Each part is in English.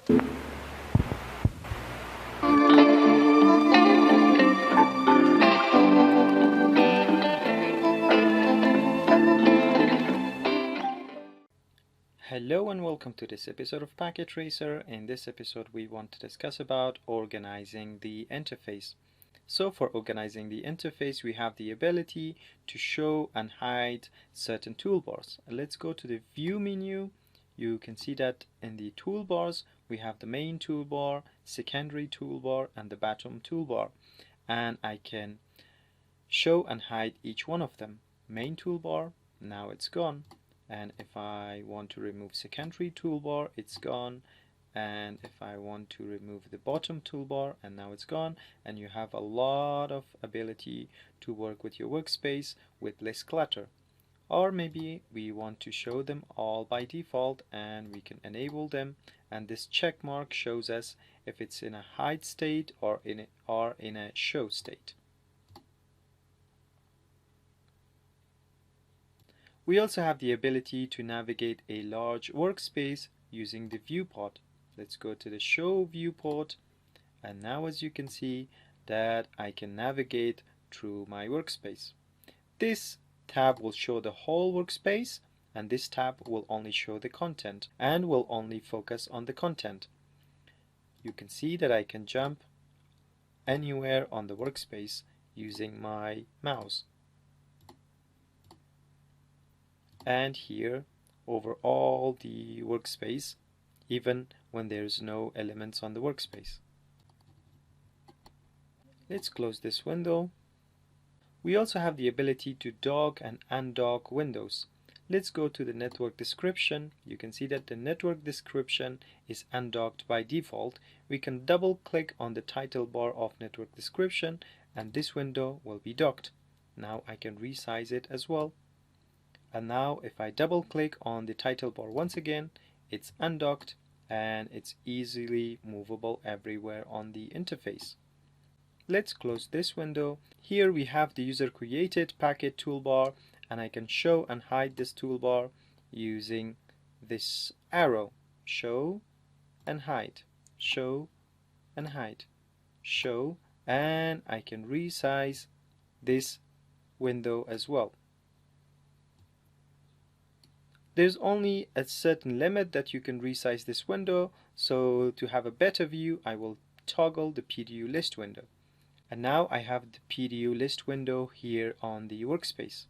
Hello and welcome to this episode of Packet Tracer. In this episode we want to discuss about organizing the interface. So for organizing the interface we have the ability to show and hide certain toolbars. Let's go to the view menu. You can see that in the toolbars we have the main toolbar, secondary toolbar and the bottom toolbar, and I can show and hide each one of them. Main toolbar, now it's gone. And if I want to remove secondary toolbar, it's gone. And if I want to remove the bottom toolbar, and now it's gone. And you have a lot of ability to work with your workspace with less clutter. Or maybe we want to show them all by default and we can enable them, and this check mark shows us if it's in a hide state or in a show state. We also have the ability to navigate a large workspace using the viewport. Let's go to the show viewport, and now as you can see that I can navigate through my workspace. This tab will show the whole workspace, and this tab will only show the content and will only focus on the content. You can see that I can jump anywhere on the workspace using my mouse. And here over all the workspace, even when there's no elements on the workspace. Let's close this window. We also have the ability to dock and undock windows. Let's go to the network description. You can see that the network description is undocked by default. We can double click on the title bar of network description and this window will be docked. Now I can resize it as well. And now if I double click on the title bar once again, it's undocked and it's easily movable everywhere on the interface. Let's close this window. Here we have the user created packet toolbar, and I can show and hide this toolbar using this arrow. Show and hide, show and hide, show, and I can resize this window as well. There's only a certain limit that you can resize this window, so to have a better view I will toggle the PDU list window. And now I have the PDU list window here on the workspace.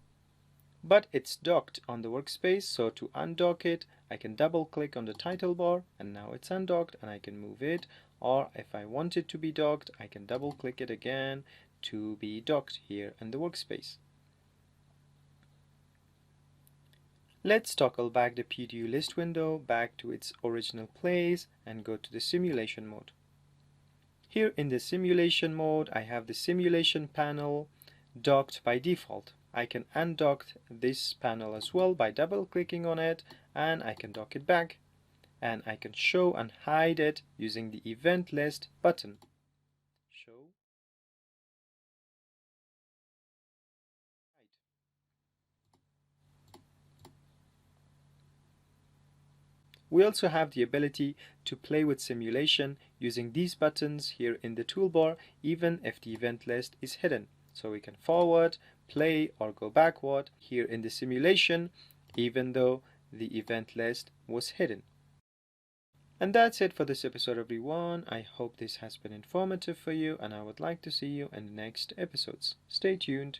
But it's docked on the workspace, so to undock it I can double click on the title bar and now it's undocked and I can move it, or if I want it to be docked I can double click it again to be docked here in the workspace. Let's toggle back the PDU list window back to its original place and go to the simulation mode. Here in the simulation mode I have the simulation panel docked by default. I can undock this panel as well by double clicking on it, and I can dock it back, and I can show and hide it using the event list button. Show, hide. We also have the ability to play with simulation using these buttons here in the toolbar, even if the event list is hidden. So we can forward, play, or go backward here in the simulation, even though the event list was hidden. And that's it for this episode, everyone. I hope this has been informative for you, and I would like to see you in the next episodes. Stay tuned.